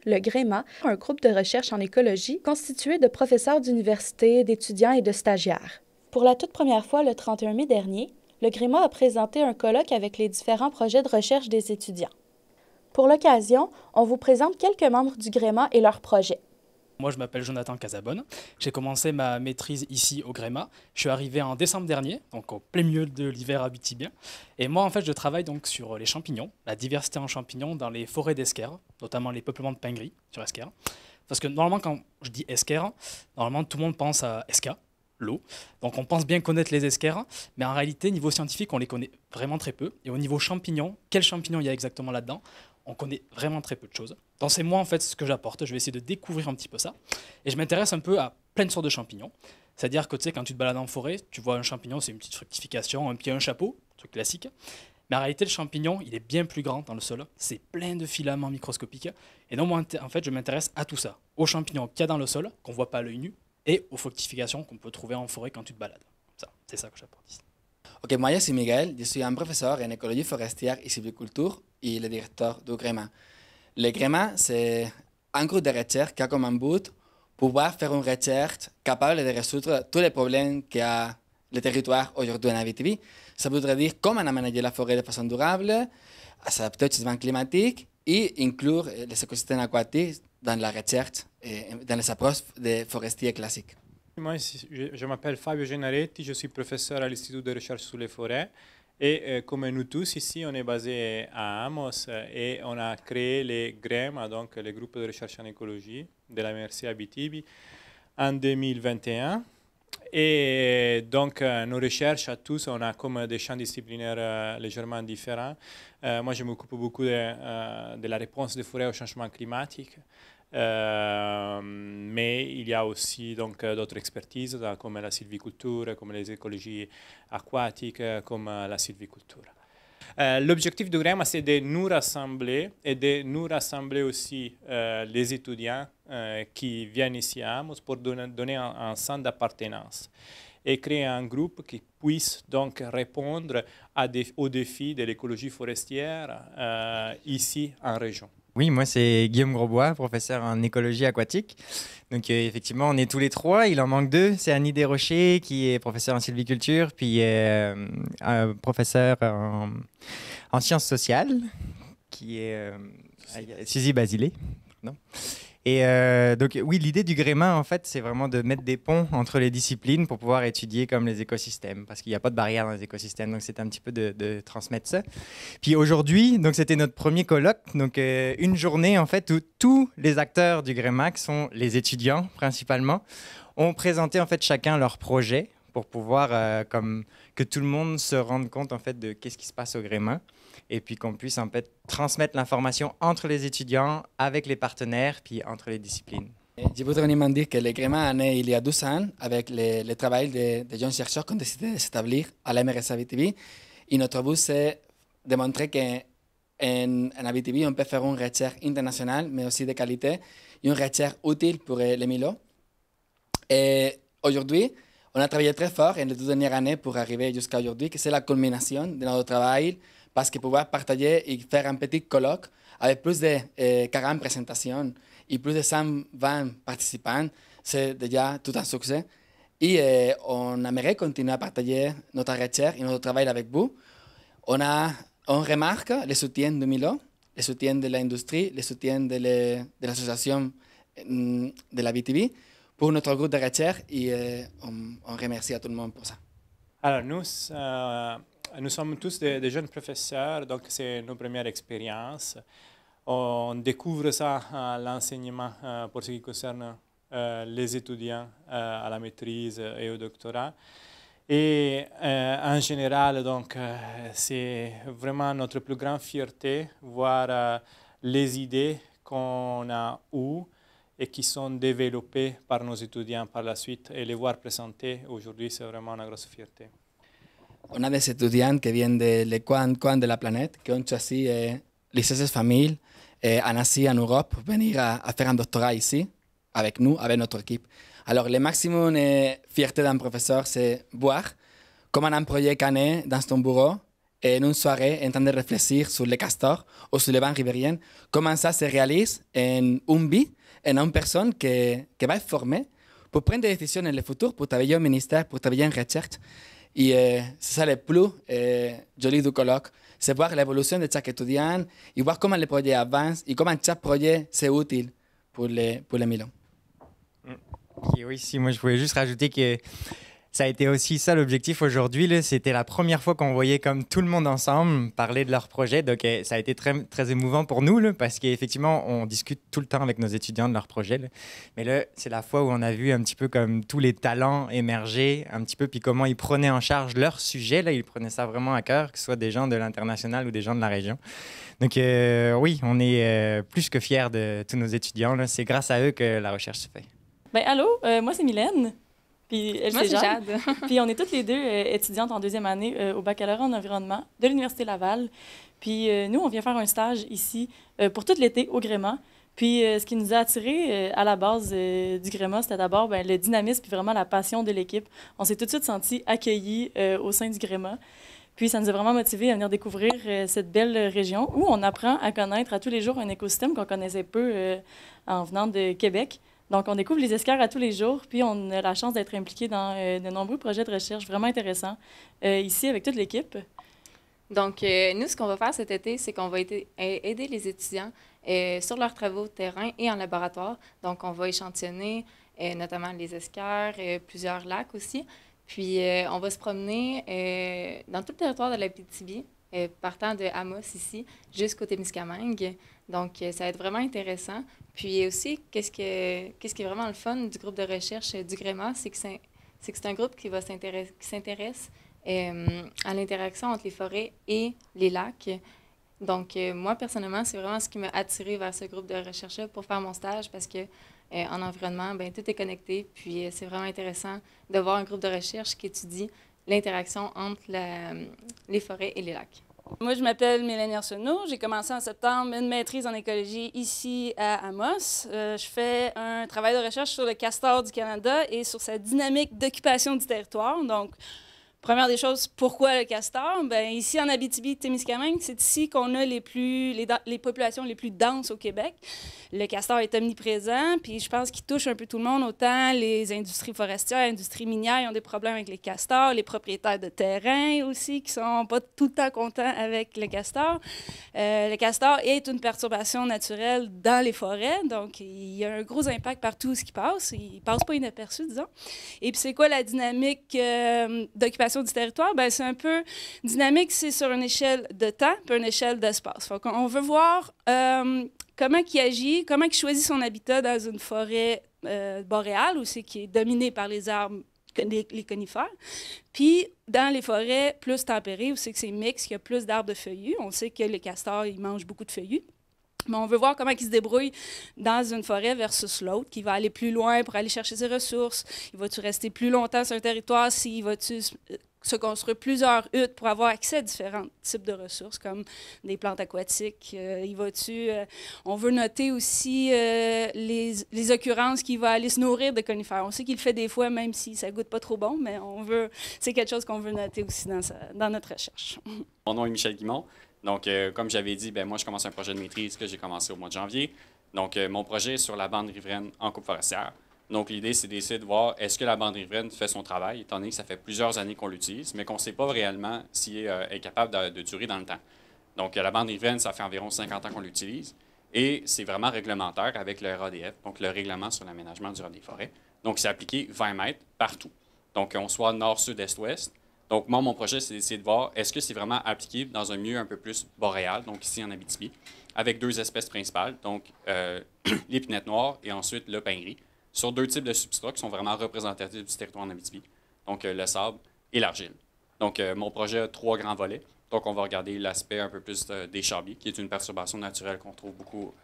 Le GREMA, un groupe de recherche en écologie constitué de professeurs d'université, d'étudiants et de stagiaires. Pour la toute première fois, le 31 mai dernier, le GREMA a présenté un colloque avec les différents projets de recherche des étudiants. Pour l'occasion, on vous présente quelques membres du GREMA et leurs projets. Moi, je m'appelle Jonathan Casabonne. J'ai commencé ma maîtrise ici au GREMA. Je suis arrivé en décembre dernier, donc au plein milieu de l'hiver à Bitibien. Et moi, en fait, je travaille donc sur les champignons, la diversité en champignons dans les forêts d'Esquerre, notamment les peuplements de pin gris sur Esquerre. Parce que normalement, quand je dis Esquerre, normalement, tout le monde pense à Esca, l'eau. Donc, on pense bien connaître les esquerres, mais en réalité, niveau scientifique, on les connaît vraiment très peu. Et au niveau champignons, quels champignons il y a exactement là-dedans? On connaît vraiment très peu de choses. Donc c'est moi en fait ce que j'apporte, je vais essayer de découvrir un petit peu ça. Et je m'intéresse un peu à plein de sortes de champignons. C'est-à-dire que tu sais, quand tu te balades en forêt, tu vois un champignon, c'est une petite fructification, un pied, un chapeau, truc classique. Mais en réalité, le champignon, il est bien plus grand dans le sol. C'est plein de filaments microscopiques. Et donc moi, en fait, je m'intéresse à tout ça. Aux champignons qu'il y a dans le sol, qu'on ne voit pas à l'œil nu, et aux fructifications qu'on peut trouver en forêt quand tu te balades. Ça, c'est ça que j'apporte ici. Ok, moi je suis Miguel, je suis un professeur en écologie forestière et sylviculture et le directeur du GREMA. Le GREMA, c'est un groupe de recherche qui a comme un but pouvoir faire une recherche capable de résoudre tous les problèmes qu'a le territoire aujourd'hui en Abitibi. Ça voudrait dire comment aménager la forêt de façon durable, s'adapter au changement climatique et inclure les écosystèmes aquatiques dans la recherche et dans les approches des forestiers classiques. Moi, je m'appelle Fabio Genaretti, je suis professeur à l'Institut de recherche sur les forêts. Et comme nous tous ici, on est basé à Amos et on a créé les GREMA, donc les groupes de recherche en écologie de la MRC Abitibi, en 2021. Et donc, nos recherches à tous, on a comme des champs disciplinaires légèrement différents. Moi, je m'occupe beaucoup de la réponse des forêts au changement climatique. Mais il y a aussi donc d'autres expertises comme la sylviculture, comme les écologies aquatiques, comme la sylviculture. L'objectif du GREMA, c'est de nous rassembler et de nous rassembler aussi les étudiants qui viennent ici à Amos pour donner un sens d'appartenance et créer un groupe qui puisse donc répondre aux défis de l'écologie forestière ici en région. Oui, moi c'est Guillaume Grosbois, professeur en écologie aquatique. Donc effectivement, on est tous les trois, il en manque deux. C'est Annie Desrochers qui est professeur en sylviculture, puis un professeur en sciences sociales, qui est Suzy Basile. Non. Et donc oui, l'idée du GREMA, en fait, c'est vraiment de mettre des ponts entre les disciplines pour pouvoir étudier comme les écosystèmes, parce qu'il n'y a pas de barrière dans les écosystèmes, donc c'est un petit peu de transmettre ça. Puis aujourd'hui, donc c'était notre premier colloque, donc une journée en fait où tous les acteurs du GREMA, qui sont les étudiants principalement, ont présenté en fait chacun leur projet pour pouvoir comme que tout le monde se rende compte en fait de qu'est-ce qui se passe au GREMA. Et puis qu'on puisse en fait transmettre l'information entre les étudiants, avec les partenaires, puis entre les disciplines. Je voudrais uniquement dire que le GREMA est né il y a 12 ans avec le travail de jeunes chercheurs qui ont décidé de s'établir à la MRC Abitibi. Et notre but, c'est de montrer qu'en Abitibi, on peut faire une recherche internationale, mais aussi de qualité, et une recherche utile pour les Milo. Et aujourd'hui, on a travaillé très fort en les 2 dernières années pour arriver jusqu'à aujourd'hui, que c'est la culmination de notre travail, parce que pouvoir partager et faire un petit colloque avec plus de 40 présentations et plus de 120 participants, c'est déjà tout un succès. Et on aimerait continuer à partager notre recherche et notre travail avec vous. On remarque le soutien de Milo, le soutien de l'industrie, le soutien de l'association de la BTV pour notre groupe de recherche et on remercie à tout le monde pour ça. Alors, nous sommes tous des jeunes professeurs, donc c'est nos premières expériences. On découvre ça à l'enseignement pour ce qui concerne les étudiants à la maîtrise et au doctorat. Et en général, donc, c'est vraiment notre plus grande fierté voir les idées qu'on a eues et qui sont développées par nos étudiants par la suite et les voir présenter aujourd'hui, c'est vraiment une grosse fierté. On a des étudiants qui viennent de les coins de la planète, qui ont choisi licenciés famille en Asie, en Europe, pour venir à faire un doctorat ici, avec nous, avec notre équipe. Alors, le maximum de fierté d'un professeur, c'est voir comment un projet cané dans son bureau en une soirée en train de réfléchir sur les castors ou sur les bancs riveriens, comment ça se réalise en une vie, en une personne qui va être formée pour prendre des décisions dans le futur, pour travailler au ministère, pour travailler en recherche. Et c'est ça le plus joli du colloque, c'est voir l'évolution de chaque étudiant et voir comment les projets avancent et comment chaque projet c'est utile pour les Milan. Et oui, si, moi je voulais juste rajouter que ça a été aussi ça l'objectif aujourd'hui. C'était la première fois qu'on voyait comme tout le monde ensemble parler de leur projet. Donc ça a été très, très émouvant pour nous là, parce qu'effectivement, on discute tout le temps avec nos étudiants de leur projet. Là. Mais là, c'est la fois où on a vu un petit peu comme tous les talents émerger, un petit peu, puis comment ils prenaient en charge leur sujet. Là. Ils prenaient ça vraiment à cœur, que ce soit des gens de l'international ou des gens de la région. Donc oui, on est plus que fiers de tous nos étudiants. Là. C'est grâce à eux que la recherche se fait. Ben allô, moi c'est Mylène. Puis elle, moi, c'est Jade. Puis on est toutes les deux étudiantes en deuxième année au baccalauréat en environnement de l'Université Laval. Puis nous, on vient faire un stage ici pour tout l'été au Gréma. Puis ce qui nous a attirés à la base du Gréma, c'était d'abord le dynamisme puis vraiment la passion de l'équipe. On s'est tout de suite sentis accueillis au sein du Gréma. Puis ça nous a vraiment motivés à venir découvrir cette belle région où on apprend à connaître à tous les jours un écosystème qu'on connaissait peu en venant de Québec. Donc, on découvre les escarres à tous les jours, puis on a la chance d'être impliqué dans de nombreux projets de recherche vraiment intéressants ici avec toute l'équipe. Donc, nous, ce qu'on va faire cet été, c'est qu'on va aider les étudiants sur leurs travaux de terrain et en laboratoire. Donc, on va échantillonner notamment les escarres, plusieurs lacs aussi. Puis, on va se promener dans tout le territoire de l'Abitibi, partant de Amos ici jusqu'au Témiscamingue. Donc, ça va être vraiment intéressant. Puis aussi, qu'est-ce qui est vraiment le fun du groupe de recherche du Gréma, c'est que c'est un groupe qui s'intéresse à l'interaction entre les forêts et les lacs. Donc, moi, personnellement, c'est vraiment ce qui m'a attirée vers ce groupe de recherche-là pour faire mon stage parce que en environnement, tout est connecté. Puis, c'est vraiment intéressant de voir un groupe de recherche qui étudie l'interaction entre les forêts et les lacs. Moi, je m'appelle Mélanie Arsenault. J'ai commencé en septembre une maîtrise en écologie ici à Amos. Je fais un travail de recherche sur le castor du Canada et sur sa dynamique d'occupation du territoire. Donc, première des choses, pourquoi le castor? Bien, ici, en Abitibi-Témiscamingue, c'est ici qu'on a les populations les plus denses au Québec. Le castor est omniprésent, puis je pense qu'il touche un peu tout le monde, autant les industries forestières, les industries minières, ils ont des problèmes avec les castors, les propriétaires de terrain aussi, qui sont pas tout le temps contents avec le castor. Le castor est une perturbation naturelle dans les forêts, donc il y a un gros impact partout où il passe. Il passe pas inaperçu, disons. Et puis, c'est quoi la dynamique d'occupation du territoire? Bien, c'est un peu dynamique, c'est sur une échelle de temps puis une échelle d'espace. On veut voir comment il agit, comment il choisit son habitat dans une forêt boréale, où c'est qui est dominée par les arbres, les conifères. Puis, dans les forêts plus tempérées, où c'est que c'est mixte, qu'il y a plus d'arbres de feuillus. On sait que les castors, ils mangent beaucoup de feuillus. Mais on veut voir comment il se débrouille dans une forêt versus l'autre, qui va aller plus loin pour aller chercher ses ressources. Il va-tu rester plus longtemps sur un territoire? S'il va-tu se construire plusieurs huttes pour avoir accès à différents types de ressources, comme des plantes aquatiques? On veut noter aussi les occurrences qu'il va aller se nourrir de conifères. On sait qu'il le fait des fois, même si ça goûte pas trop bon, mais c'est quelque chose qu'on veut noter aussi dans notre recherche. Mon nom est Michel Guimond. Donc, comme j'avais dit, moi, je commence un projet de maîtrise que j'ai commencé au mois de janvier. Donc, mon projet est sur la bande riveraine en coupe forestière. Donc, l'idée, c'est d'essayer de voir est-ce que la bande riveraine fait son travail, étant donné que ça fait plusieurs années qu'on l'utilise, mais qu'on ne sait pas réellement si elle est capable de durer dans le temps. Donc, la bande riveraine, ça fait environ 50 ans qu'on l'utilise et c'est vraiment réglementaire avec le RADF, donc le règlement sur l'aménagement durable des forêts. Donc, c'est appliqué 20 mètres partout. Donc, on soit nord, sud, est, ouest. Donc, moi, mon projet, c'est d'essayer de voir est-ce que c'est vraiment appliqué dans un milieu un peu plus boréal, donc ici en Abitibi, avec deux espèces principales, donc l'épinette noire et ensuite le pin gris, sur deux types de substrats qui sont vraiment représentatifs du territoire en Abitibi, donc le sable et l'argile. Donc, mon projet a 3 grands volets. Donc, on va regarder l'aspect un peu plus des charbiers, qui est une perturbation naturelle qu'on trouve beaucoup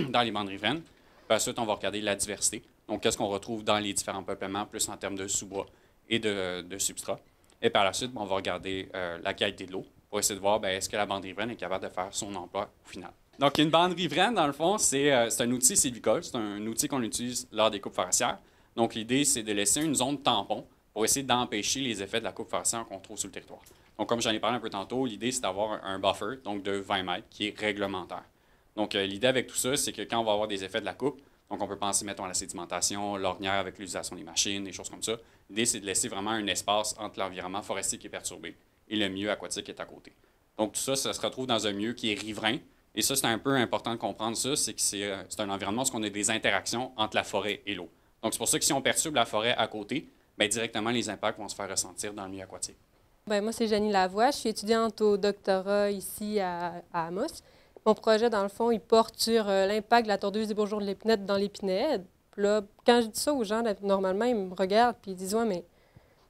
dans les bandes riveraines. Puis ensuite, on va regarder la diversité. Donc, qu'est-ce qu'on retrouve dans les différents peuplements, plus en termes de sous-bois et de substrats. Et par la suite, on va regarder la qualité de l'eau pour essayer de voir est-ce que la bande riveraine est capable de faire son emploi au final. Donc, une bande riveraine, dans le fond, c'est un outil sylvicole. C'est un outil qu'on utilise lors des coupes forestières. Donc, l'idée, c'est de laisser une zone tampon pour essayer d'empêcher les effets de la coupe forestière qu'on trouve sur le territoire. Donc, comme j'en ai parlé un peu tantôt, l'idée, c'est d'avoir un buffer, donc de 20 mètres, qui est réglementaire. Donc, l'idée avec tout ça, c'est que quand on va avoir des effets de la coupe, donc on peut penser, mettons, à la sédimentation, l'ornière avec l'utilisation des machines, des choses comme ça. L'idée, c'est de laisser vraiment un espace entre l'environnement forestier qui est perturbé et le milieu aquatique qui est à côté. Donc, tout ça, ça se retrouve dans un milieu qui est riverain. Et ça, c'est un peu important de comprendre ça, c'est que c'est un environnement où on a des interactions entre la forêt et l'eau. Donc, c'est pour ça que si on perturbe la forêt à côté, bien, directement, les impacts vont se faire ressentir dans le milieu aquatique. Bien, moi, c'est Janie Lavoie. Je suis étudiante au doctorat ici à Amos. Mon projet, dans le fond, il porte sur l'impact de la tordeuse des bourgeons de l'épinette dans l'épinette. Puis là, quand je dis ça aux gens, normalement, ils me regardent et ils disent « Ouais, mais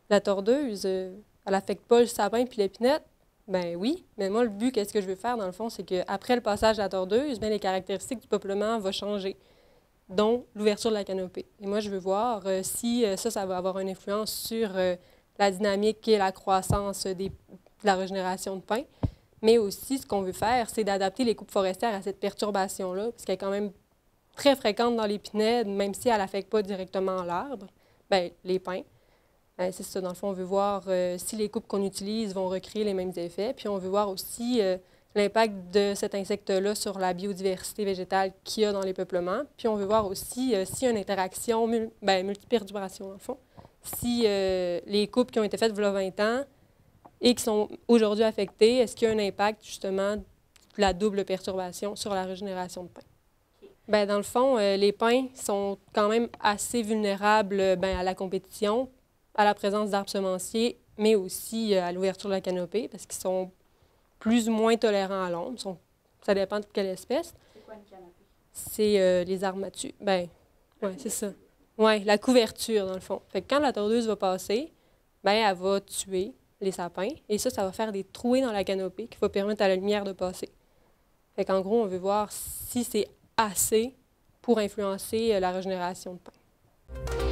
la tordeuse, elle n'affecte pas le sapin puis l'épinette. » Ben oui, mais moi, le but, qu'est-ce que je veux faire, dans le fond, c'est qu'après le passage de la tordeuse, bien, les caractéristiques du peuplement vont changer, dont l'ouverture de la canopée. Et moi, je veux voir si ça va avoir une influence sur la dynamique et la croissance de la régénération de pins. Mais aussi, ce qu'on veut faire, c'est d'adapter les coupes forestières à cette perturbation-là, parce qu'elle est quand même très fréquente dans l'épinette, même si elle n'affecte pas directement l'arbre, bien, les pins. C'est ça, dans le fond, on veut voir si les coupes qu'on utilise vont recréer les mêmes effets. Puis on veut voir aussi l'impact de cet insecte-là sur la biodiversité végétale qu'il y a dans les peuplements. Puis on veut voir aussi s'il y a une interaction, multiperturbation, dans le fond. Si les coupes qui ont été faites il y a 20 ans et qui sont aujourd'hui affectées, est-ce qu'il y a un impact, justement, de la double perturbation sur la régénération de pins? Bien, dans le fond, les pins sont quand même assez vulnérables à la compétition, à la présence d'arbres semenciers, mais aussi à l'ouverture de la canopée, parce qu'ils sont plus ou moins tolérants à l'ombre. Ça dépend de quelle espèce. C'est quoi une canopée? C'est les arbres matus. Bien, oui, c'est ça. Oui, la couverture, dans le fond. Fait que quand la tordeuse va passer, bien, elle va tuer les sapins, et ça va faire des trouées dans la canopée qui va permettre à la lumière de passer. Fait qu'en gros, on veut voir si c'est assez pour influencer la régénération de pins.